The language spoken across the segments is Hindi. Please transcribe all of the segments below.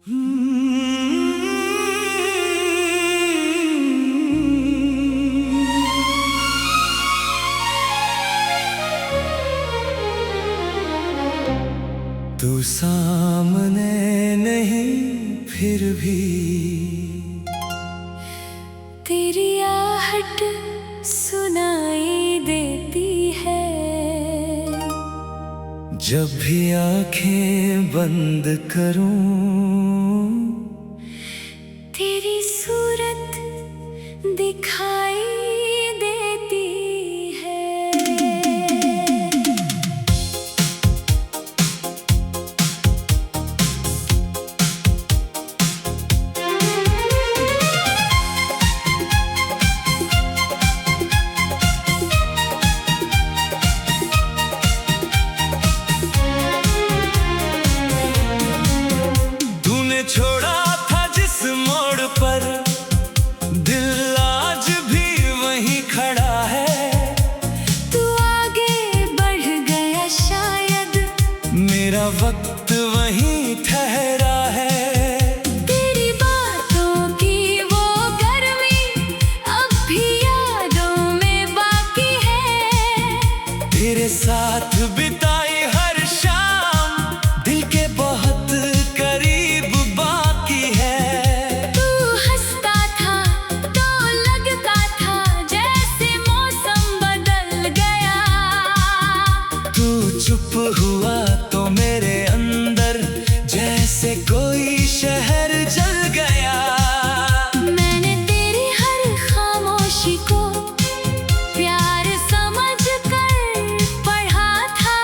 तू सामने नहीं फिर भी तेरी आहट सुनाई देती है। जब भी आंखें बंद करूं तेरी सूरत दिखाई देती है। छोड़ा था जिस मोड़ पर दिल आज भी वहीं खड़ा है। तू आगे बढ़ गया शायद मेरा वक्त वहीं ठहरा है। तेरी बातों की वो गर्मी अब भी यादों में बाकी है। तेरे साथ बिताई हर शाम दिल के बहुत चुप हुआ तो मेरे अंदर जैसे कोई शहर जल गया। मैंने तेरी हर खामोशी को प्यार समझ कर पढ़ा था।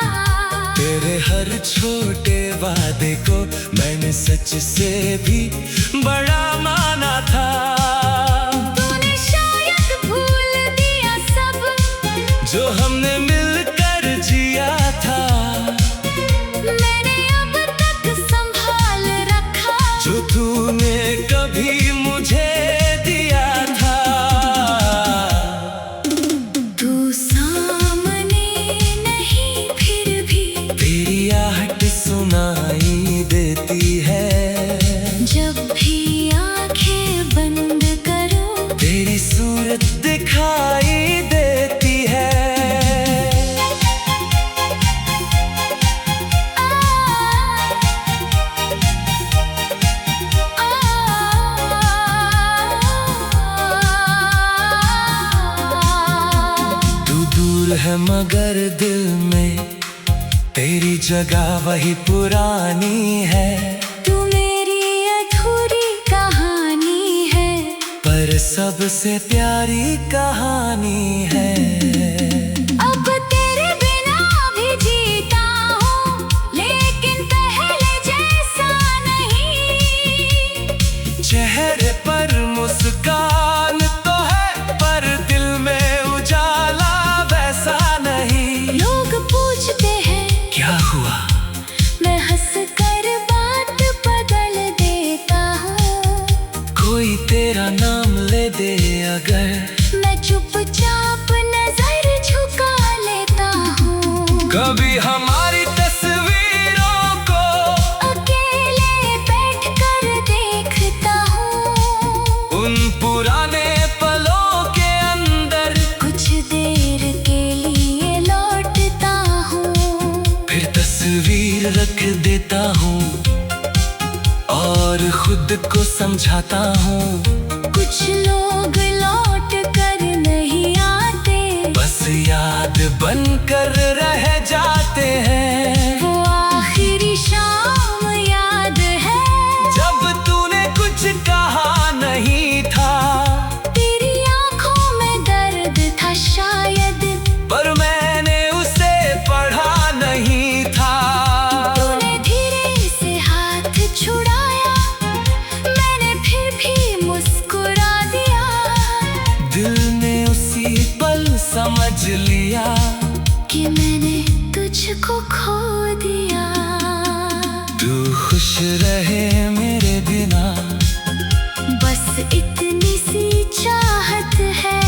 तेरे हर छोटे वादे को मैंने सच से भी बड़ा माना था। तूने शायद भूल दिया सब जो हमने मिलकर जिया था। मैंने अब तक संभाल रखा जो तूने कभी मुझे दिया था। तू सामने नहीं फिर भी तेरी आहट सुनाई देती है। जब भी आंखें बंद करो तेरी सूरत दिखाई देती है। है मगर दिल में तेरी जगह वही पुरानी है। तू मेरी अधूरी कहानी है पर सबसे प्यारी कहानी है। अब तेरे बिना भी जीता हूँ लेकिन पहले जैसा नहीं। चेहरे पर मुस्कान तो है पर दिल में उजाला वैसा नहीं। लोग पूछते हैं क्या हुआ, मैं हंस कर बात बदल देता हूँ। कोई तेरा नाम ले दे अगर मैं चुपचाप नजर झुका लेता हूँ। कभी हमारी तस्वीरों को अकेले बैठ कर देखता हूँ। उन पुराने पलों के अंदर कुछ देर के लिए लौटता हूँ। फिर तस्वीर रख देता हूँ और खुद को समझाता हूँ। कुछ लोग लौट कर नहीं आते बस याद बनकर रह जाते हैं। वो आखिरी शाम याद है जब तूने कुछ कहा नहीं था। तेरी आंखों में दर्द था शायद पर मैंने उसे पढ़ा नहीं था। तूने धीरे से हाथ छुड़ाया मैंने फिर भी मुस्कुरा दिया। दिल ने उसी पल समझ लिया कि मैंने तुझको खो दिया। तू खुश रहे मेरे बिना बस इतनी सी चाहत है।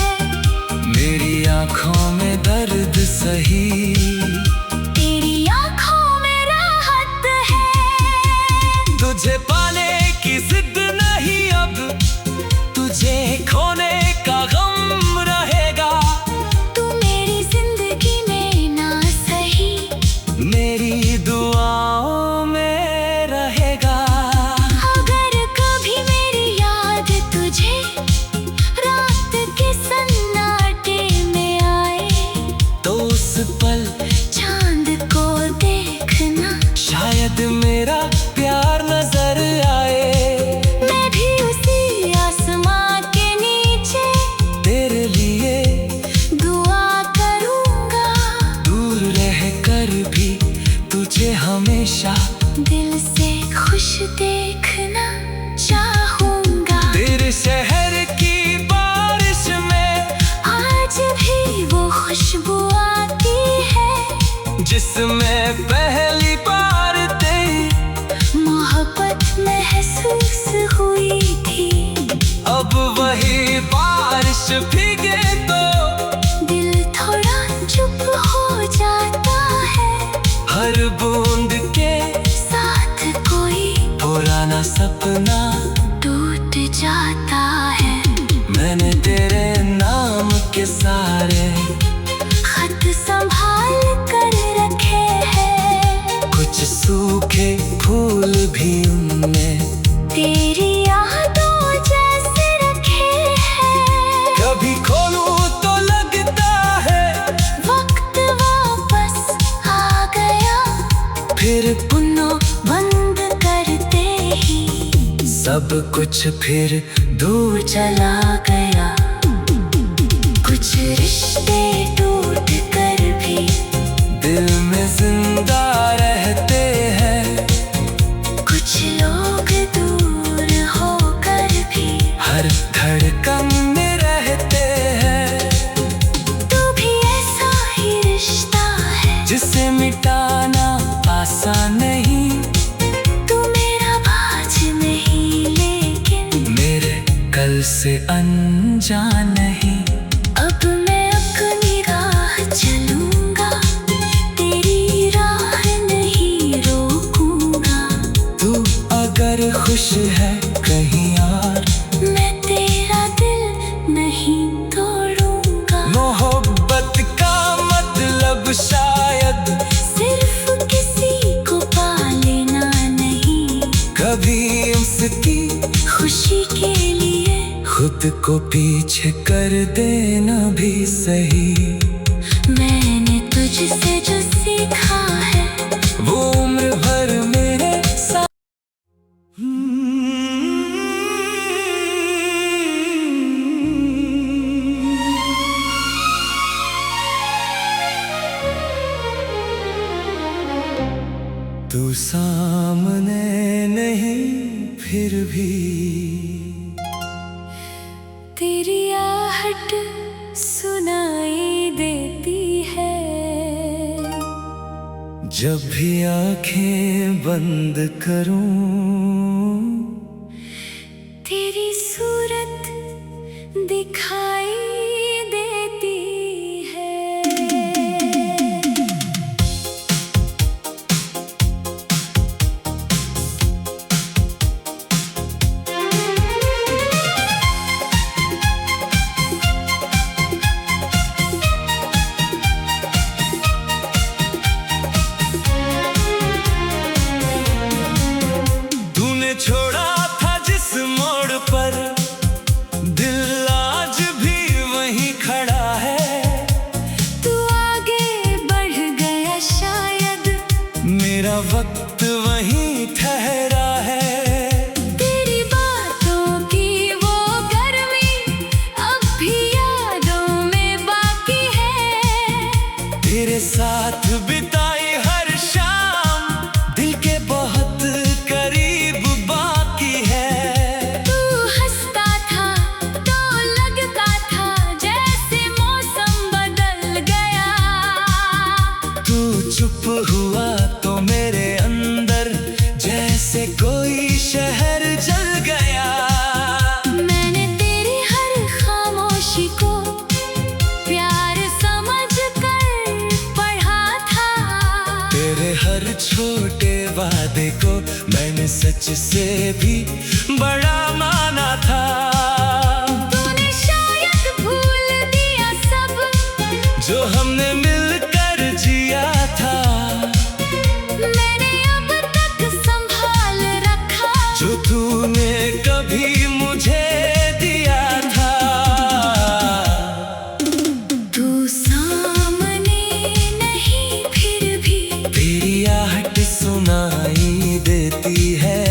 मेरी आंखों में दर्द सही तेरी आंखों में राहत है। तुझे पाने खुश देखना चाहूंगा। तेरे शहर की बारिश में आज भी वो खुशबू आती है जिसमें पहली बार तेरी मोहब्बत महसूस हुई थी। अब वही बारिश भीगे तो दिल थोड़ा चुप हो जाता है। हर बूंद के साथ कोई पुराना सपना टूट जाता है। मैंने तेरे नाम के सारे खत संभाल कर रखे हैं। कुछ सूखे फूल भी उनमें तेरी यादों जैसे रखे हैं। कभी खोलूं तो लगता है वक्त वापस आ गया। फिर पुनः बंद करते ही सब कुछ फिर दूर चला गया। कुछ रिश्ते टूट कर भी दिल में जिंदा रहते हैं। कुछ लोग दूर होकर भी हर धड़कन में रहते हैं। तू भी ऐसा ही रिश्ता है जिसे मिटाना आसान नहीं। तू मेरा बाज नहीं लेकिन मेरे कल से अनजान नहीं। अब मैं अपनी राह चलूंगा। तेरी राह नहीं रोकूंगा। तू अगर खुश है कहीं यार मैं तेरा दिल नहीं तोड़ूंगा। मोहब्बत का मतलब शायद सिर्फ किसी को पा लेना नहीं। कभी उसकी खुशी के लिए खुद को पीछे कर देना भी सही। मैंने तुझसे जो सीखा है वो उम्र भर मेरे साथ। तू सामने नहीं फिर भी तेरी आहट सुनाई देती है। जब भी आंखें बंद करूं तेरी सूरत दिखाई देती है। तूने छोड़ा था जिस मोड़ पर दिल आज भी वहीं खड़ा है। तू आगे बढ़ गया शायद मेरा वक्त वहीं ठहरा है। तेरी बातों की वो गर्मी अब भी यादों में बाकी है। तेरे साथ बिताई हर शाम दिल के बहुत करीब बाकी है। तू हंसता था तो लगता था जैसे मौसम बदल गया। तू चुप हुआ तो मेरे अंदर जैसे कोई शहर जल गया। मैंने तेरी हर खामोशी को प्यार समझ कर पढ़ा था। तेरे हर छोटे वादे को मैंने सच से भी बड़ा माना था। तूने शायद भूल दिया सब जो हमने मिलकर जिया था। मैंने अब तक संभाल रखा। जो तूने कभी मुझे दिया था। तू सामने नहीं फिर भी तेरी आहट सुनाई देती है।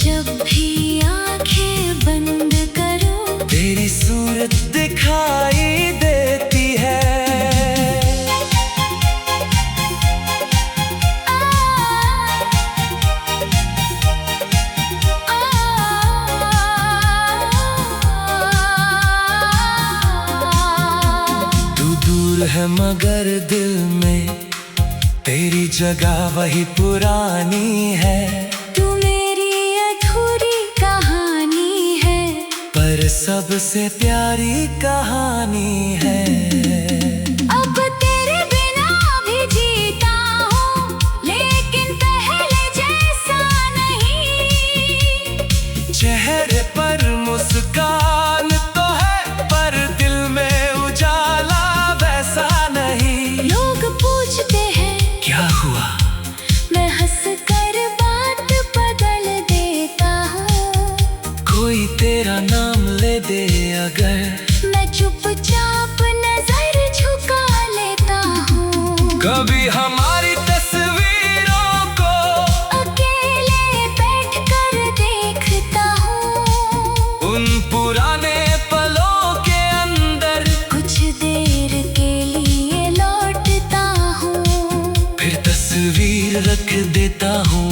जब भी आंखें बंद करो तेरी सूरत दिखाई देती है। है मगर दिल में तेरी जगह वही पुरानी है। तू मेरी अधूरी कहानी है, पर सबसे प्यारी कहानी है। अब तेरे बिना भी जीता हूँ, लेकिन पहले जैसा नहीं। चेहरे पर मुस्कान तो है, पर दिल में उजाला वैसा नहीं। लोग पूछते हैं क्या हुआ, मैं हंस कर बात बदल देता हूँ। कोई तेरा नाम ले दे अगर, मैं चुपचाप नजर झुका लेता हूँ। कभी हमारी तस्वीरों को अकेले बैठकर देखता हूँ। उन पुराने पलों के अंदर कुछ देर के लिए लौटता हूँ। फिर तस्वीर रख देता हूँ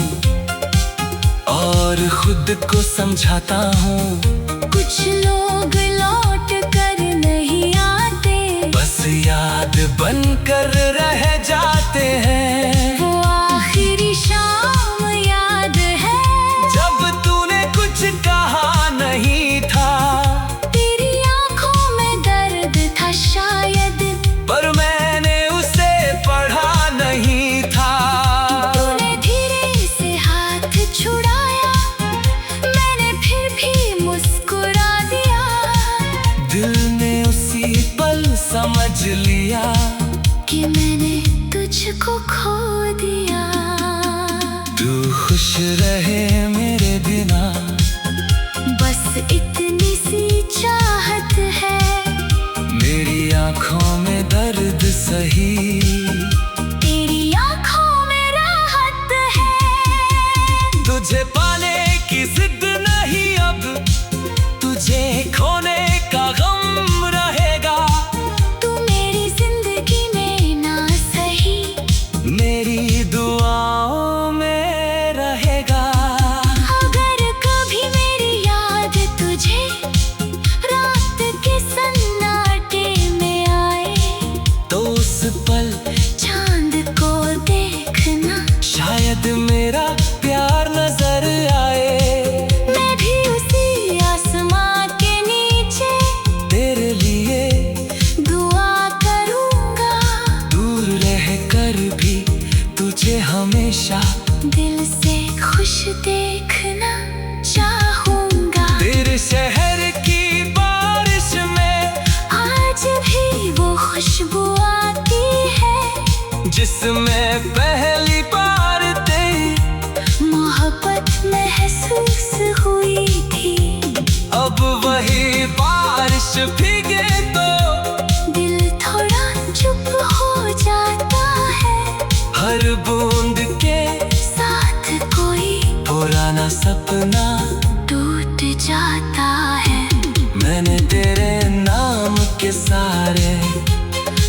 और खुद को समझाता हूँ। कुछ लोग लौट कर नहीं आते, बस याद बनकर रह जाते हैं। वो आखिरी शाम याद है जब तूने कुछ कहा नहीं था, तेरी आंखों में दर्द था शायद, पर मैंने उसे पढ़ा नहीं था। तूने धीरे से हाथ छुड़ाया, मैंने फिर भी मुस्कुरा दिया। दिल ने उसी पल समझ लिया कि मैंने तुझको खो दिया। तू खुश रहे मेरे बिना, बस इतनी सी चाहत है, मेरी आंखों में दर्द सही। तेरी आंखों में राहत है। तुझे पाने की जिद नहीं अब, तुझे खोने का गम रहेगा। तू मेरी जिंदगी में ना सही, मेरी दुआओं में रहेगा। अगर कभी मेरी याद तुझे रात के सन्नाटे में आए, तो उस पल चांद को देखना, शायद मेरा प्यार नजर आए। मैं भी उसी आसमां के नीचे तेरे लिए दुआ करूंगा। दूर रह कर भी तुझे हमेशा दिल से खुश देखना चाहूंगा। तेरे शहर की बारिश में आज भी वो खुशबू आती है, जिसमें पहली बार तेरी मोहब्बत महसूस हुई थी। अब वही बारिश भीगे तो दिल थोड़ा चुप हो जाता है, हर बूंद के साथ कोई पुराना सपना टूट जाता है। मैंने तेरे नाम के सारे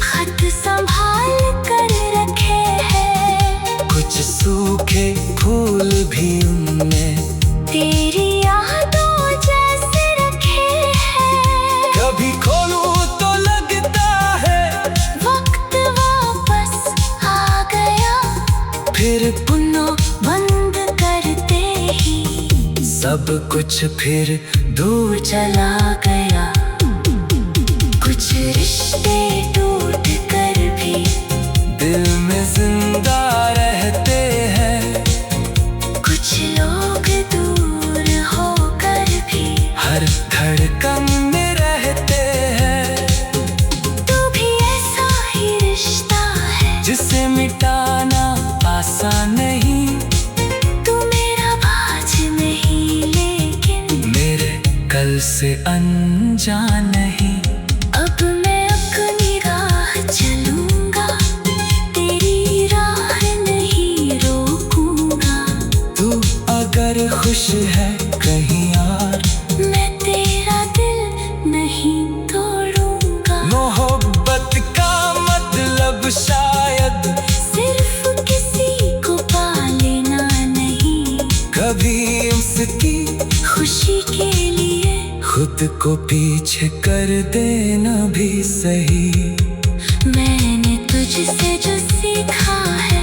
खत संभाल कर रखे हैं, कुछ सूखे फूल भी उनमें तेरी यादों जैसे रखे हैं। कभी खोलूं तो लगता है वक्त वापस आ गया, फिर पुनः बंद करते ही सब कुछ फिर दूर चला गया। कुछ रिश्ते टूट कर भी दिल में जिंदा रहते हैं। कुछ लोग दूर होकर भी हर धड़कन में रहते हैं। तू भी ऐसा ही रिश्ता है, जिसे मिटाना आसान नहीं। तू मेरा बाज नहीं, लेकिन मेरे कल से अनजान नहीं। अब मैं अपनी राह चलूंगा, तेरी राह नहीं रोकूंगा। तू अगर खुश है कहीं यार, मैं तेरा दिल नहीं तोड़ूंगा। मोहब्बत का मतलब शायद सिर्फ किसी को पा लेना नहीं, कभी उसकी खुशी के लिए खुद को पीछे कर देना भी सही। मैं तुझसे जो सीखा है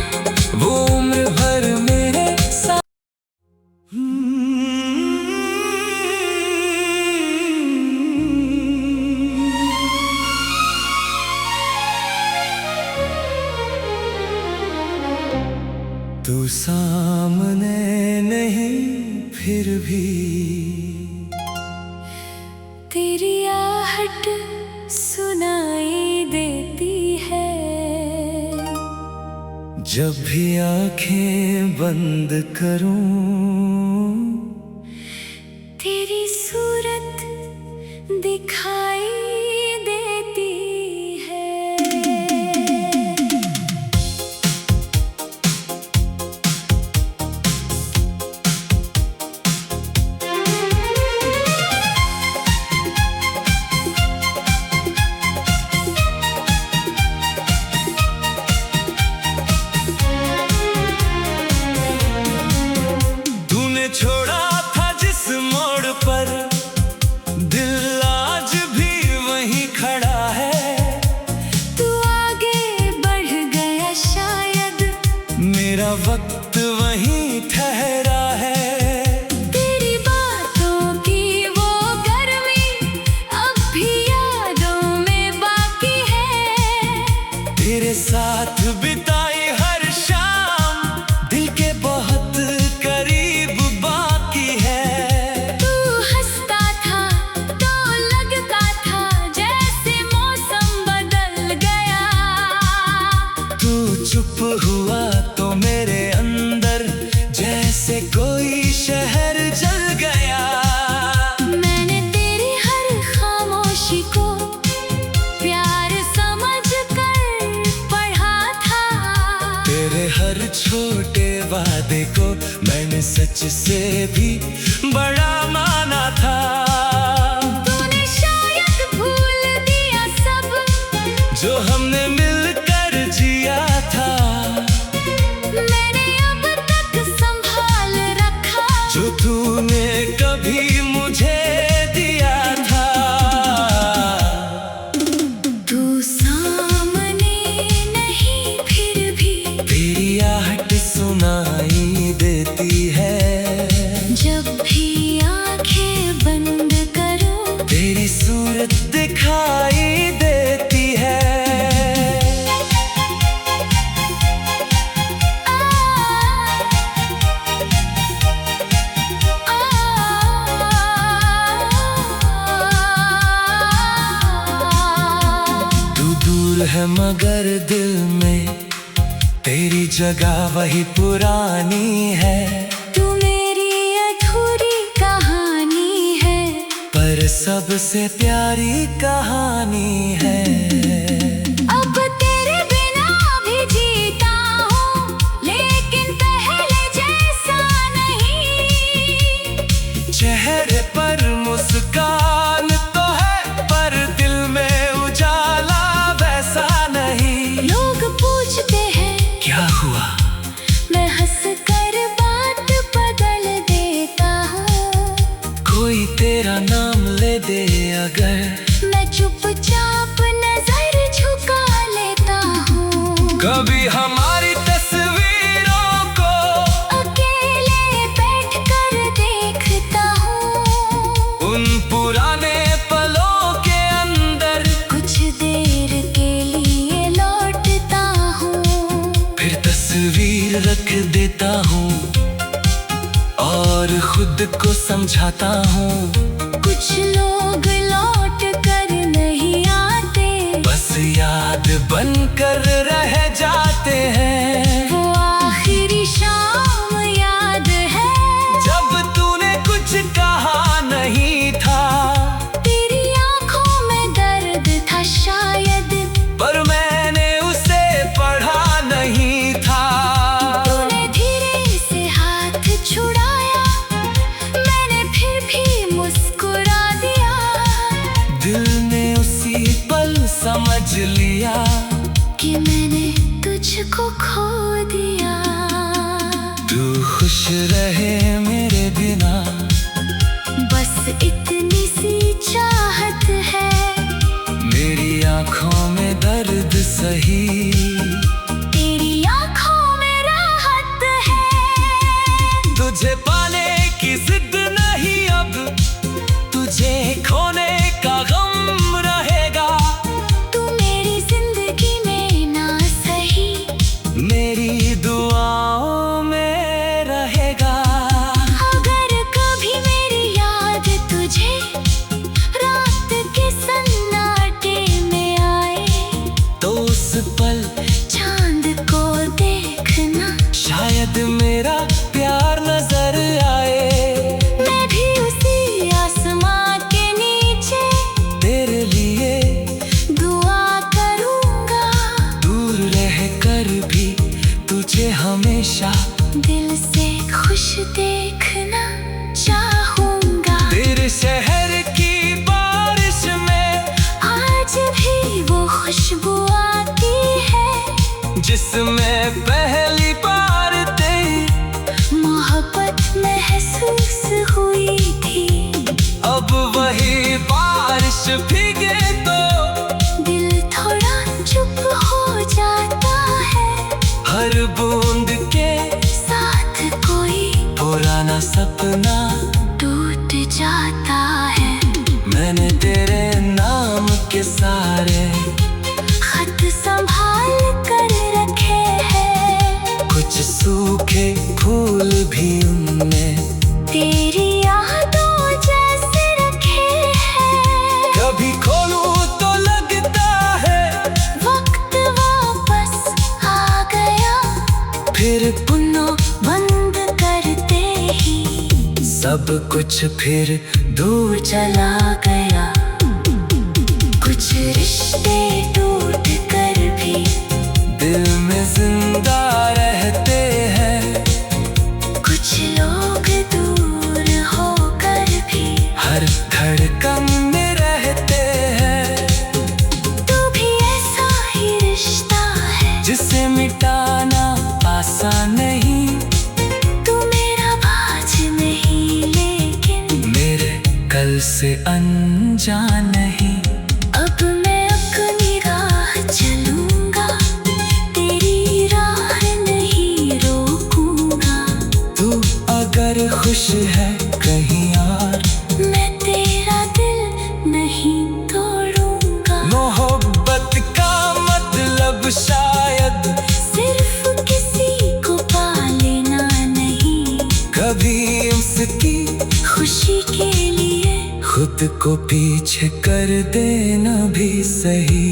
वो उम्र भर मेरे साथ। तू सामने नहीं फिर भी तेरी आहट सुनाई देती है। जब भी आंखें बंद करूं तेरी सूरत दिखाई देती है। छोड़ा था जिस मोड़ पर दिल आज भी वहीं खड़ा है। तू आगे बढ़ गया शायद मेरा वक्त वहीं ठहरा है। तेरी बातों की वो गर्मी अब भी यादों में बाकी है। तेरे साथ बिताई हर शाम दिल के बहुत करीब बाकी है। तू हंसता था तो लगता था जैसे मौसम बदल गया। तू चुप हुआ तो मेरे अंदर जैसे कोई शहर जल गया। मैंने तेरी हर खामोशी को प्यार समझ कर पढ़ा था। तेरे हर छोटे वादे को मैंने सच से भी बड़ा माना था। तूने शायद भूल दिया सब जो हमने मिलकर जिया था। मैंने अब तक संभाल रखा जो तूने कभी मुझे दिया था। तू सामने नहीं फिर भी तेरी आहट सुनाई देती है। जब भी आंखें बंद करूं तेरी सूरत दिखाई देती है। तू दूर है मगर दिल में तेरी जगह वही पुरानी है। तू मेरी अधूरी कहानी है पर सबसे प्यारी कहानी है। अब तेरे बिना भी जीता हूँ लेकिन पहले जैसा नहीं। चेहरे पर मुस्कान तो है पर दिल में उजाला वैसा नहीं। लोग पूछते हैं क्या हुआ मैं हंस कर बात बदल देता हूँ। कोई तेरा नाम ले दे अगर मैं चुपचाप नजर झुका लेता हूँ। कभी हमारी तस्वीरों को अकेले बैठ कर देखता हूँ। उन पुराने पलों के अंदर कुछ देर के लिए लौटता हूँ। फिर तस्वीर रख देता हूँ और खुद को समझाता हूँ। कुछ लोग लौट कर नहीं आते बस याद बनकर रह जाते हैं। वो आखिरी शाम याद है जब तूने कुछ कहा नहीं था तेरी आंखों में दर्द था शायद पर मैंने उसे पढ़ा नहीं था। तूने धीरे से हाथ छुड़ाया मैंने फिर भी मुस्कुरा दिया। दिल ने उसी पल समझ लिया कि मैंने तुझको खो दिया। तू खुश रहे मेरे बिना बस इतनी सी चाहत है मेरी आंखों में दर्द सही। होश भीगे तो दिल थोड़ा चुप हो जाता है। हर बूंद के साथ कोई पुराना सपना टूट जाता है। मैंने तेरे नाम के सारे खत संभाल कर रखे हैं। कुछ सूखे फूल भी उनमें तेरी यादों जैसे रखे हैं। कभी खोलूं तो लगता है वक्त वापस आ गया। फिर पुनः बंद करते ही सब कुछ फिर दूर चला गया। कुछ रिश्ते टूट कर भी दिल में जिंदा रहते हैं। कुछ लोग दूर होकर भी हर धड़कन में रहते हैं। तू भी ऐसा ही रिश्ता है जिसे मिटाना आसान नहीं। तू मेरा बाज नहीं लेकिन मेरे कल से अनजान नहीं। अब मैं अपनी राह चलूंगा। तेरी राह नहीं रोकूंगा। तू अगर खुश है कहीं यार मैं तेरा दिल नहीं तोड़ूंगा। मोहब्बत का मतलब शायद सिर्फ किसी को पा लेना नहीं। कभी उसकी खुशी के लिए खुद को पीछे कर देना भी सही।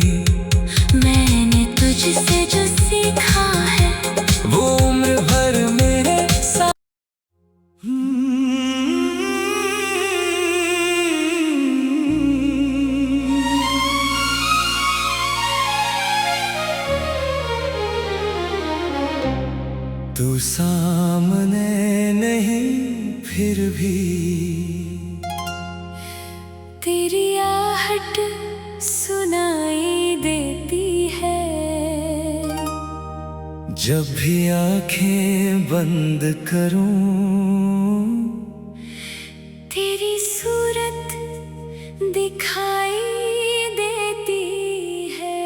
मैंने तुझसे जो सीखा है वो उम्र भर मेरे साथ। तू सामने नहीं फिर भी तेरी आहट सुनाई देती है। जब भी आंखें बंद करूं तेरी सूरत दिखाई देती है।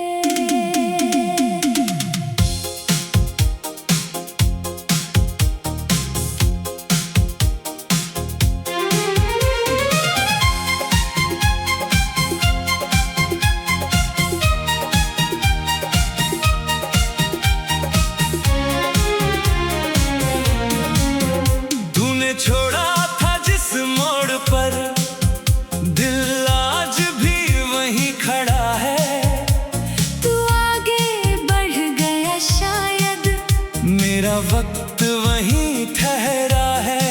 तूने छोड़ा था जिस मोड़ पर दिल आज भी वहीं खड़ा है। तू आगे बढ़ गया शायद मेरा वक्त वहीं ठहरा है।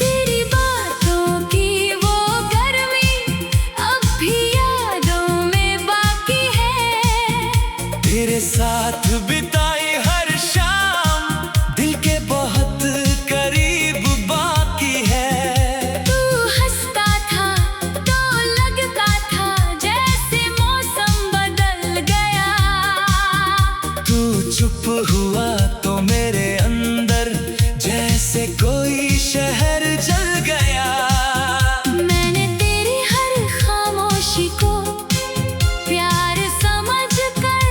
तेरी बातों की वो गर्मी अब भी यादों में बाकी है। तेरे साथ बिताई हर शाम दिल के बहुत करीब बाकी है। तू हंसता था तो लगता था जैसे मौसम बदल गया। तू चुप हुआ तो मेरे अंदर जैसे कोई शहर जल गया। मैंने तेरी हर खामोशी को प्यार समझ कर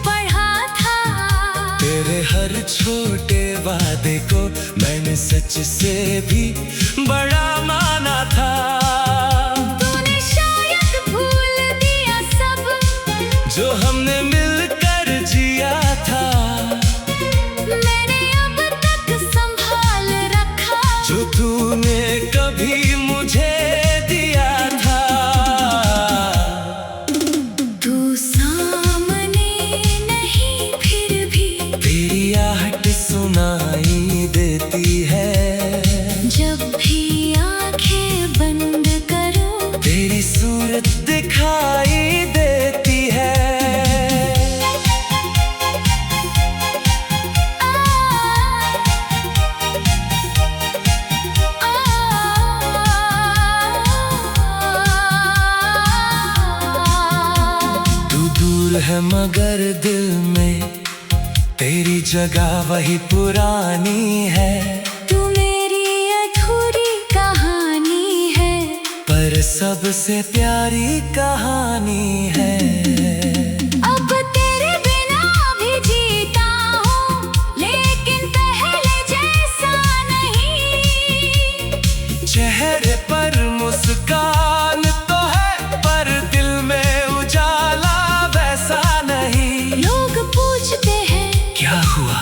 पढ़ा था। तेरे हर छोटे वादे को मैंने सच से भी बड़ा माना था। तूने शायद भूल दिया सब जो हमने मिलकर जिया था। मैंने अब तक संभाल रखा जो तूने कभी मुझे दिया था। तू सामने नहीं फिर भी तेरी आहट सुनाई देती है। जब भी आंखें बंद करूं तेरी सूरत दिखाई देती है। तू दूर है मगर दिल में तेरी जगह वही पुरानी है। तू मेरी अधूरी कहानी है। पर सबसे प्यारी कहानी है। अब तेरे बिना भी जीता हूँ, लेकिन पहले जैसा नहीं। चेहरे पर मुस्कान तो है, पर दिल में उजाला वैसा नहीं। लोग पूछते हैं क्या हुआ,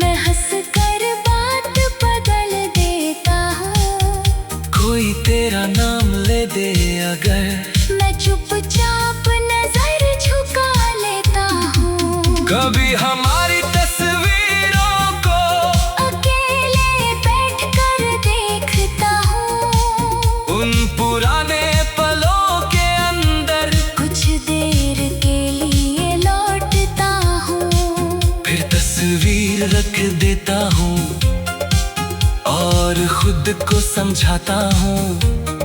मैं हंस कर बात बदल देता हूँ। कोई तेरा नाम ले दे अगर, मैं चुपचाप नजर झुका लेता हूँ। कभी हमारी तस्वीरों को अकेले बैठ कर देखता हूँ। उन पुराने पलों के अंदर कुछ देर के लिए लौटता हूँ। फिर तस्वीर रख देता हूँ और खुद को समझाता हूँ।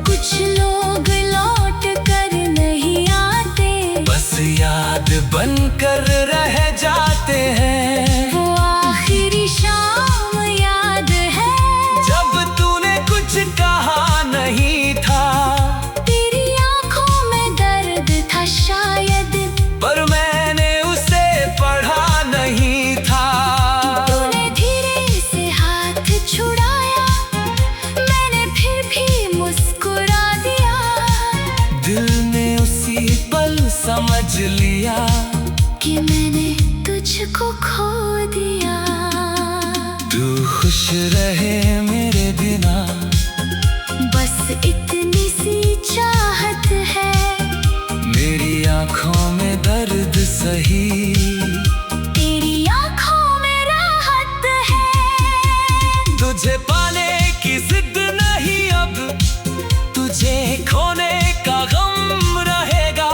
कुछ लोग लौट कर नहीं आते, बस याद बनकर रह जाते हैं। वो आखिरी शाम याद है जब तूने कुछ कहा नहीं था, तेरी आंखों में दर्द था शायद, पर मैंने उसे पढ़ा नहीं था। तूने धीरे से हाथ छुड़ाया, मैंने फिर भी मुस्कुरा दिया। दिल ने उसी पल समझ लिया कि मैंने तुझको खो दिया। तू खुश रहे मेरे बिना, बस इतनी सी चाहत है। मेरी आंखों में दर्द सही, तेरी आंखों में राहत है। तुझे पाने की जिद नहीं अब, तुझे खोने का गम रहेगा।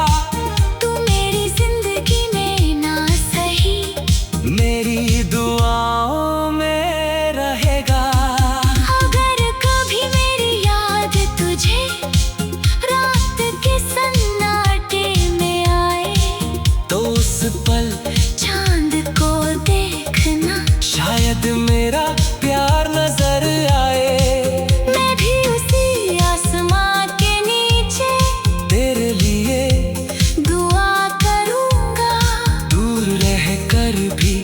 तू मेरी जिंदगी में ना सही, मेरी दुआओं में रहेगा। अगर कभी मेरी याद तुझे रात के सन्नाटे में आए, तो उस पल चांद को देखना, शायद मेरा प्यार नजर आए। मैं भी उसी आसमां के नीचे तेरे लिए दुआ करूंगा। दूर रह कर भी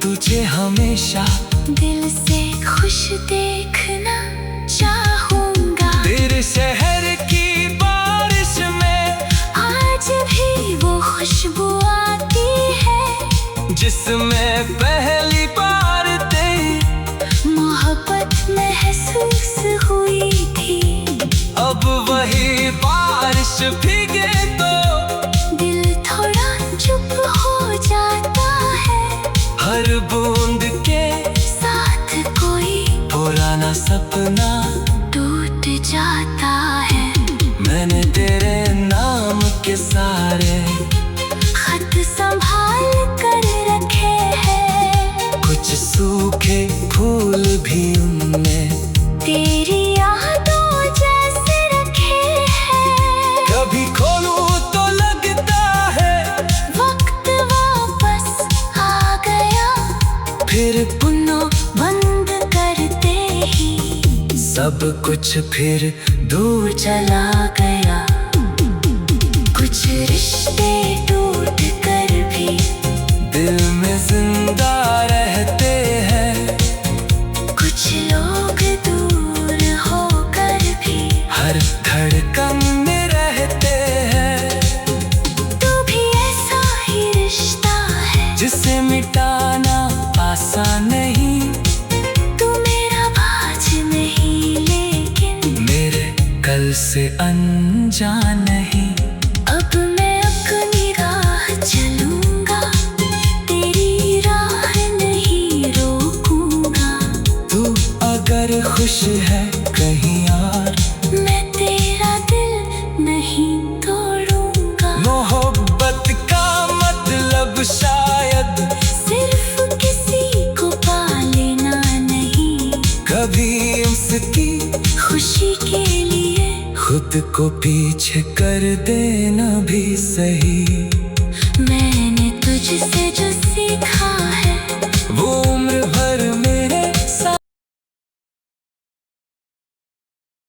तुझे हमेशा दिल से खुश देखना चाहूंगा। तेरे शहर की बारिश में आज भी वो खुशबू आती है, जिसमें पहली बार तेरी मोहब्बत महसूस हुई थी। अब वही बारिश भीगे तो दिल थोड़ा चुप हो जाता है, हर बूंद के साथ कोई पुराना सपना टूट जाता है। मैंने तेरे नाम के सारे खत संभाल कर रखे हैं, कुछ सूखे फूल भी उनमें तेरी यादों जैसे रखे हैं। कभी खोलूं तो लगता है वक्त वापस आ गया, फिर पुनः बंद करते ही सब कुछ फिर दूर चला गया। कुछ रिश्ते टूट कर भी दिल में जिंदा रहते हैं, कुछ लोग दूर होकर भी हर धड़कन में रहते हैं। तू भी ऐसा ही रिश्ता है, जिसे मिटाना आसान नहीं। तू मेरा बाज नहीं, लेकिन मेरे कल से अनजान नहीं। अब मैं अपनी राह चलूंगा, तेरी राह नहीं रोकूंगा। तू अगर खुश है कहीं यार, मैं तेरा दिल नहीं तोड़ूंगा। मोहब्बत का मतलब शायद सिर्फ किसी को पा लेना नहीं, कभी उसकी खुशी के लिए खुद को पीछे कर देना भी सही। मैंने तुझसे जो सीखा है, वो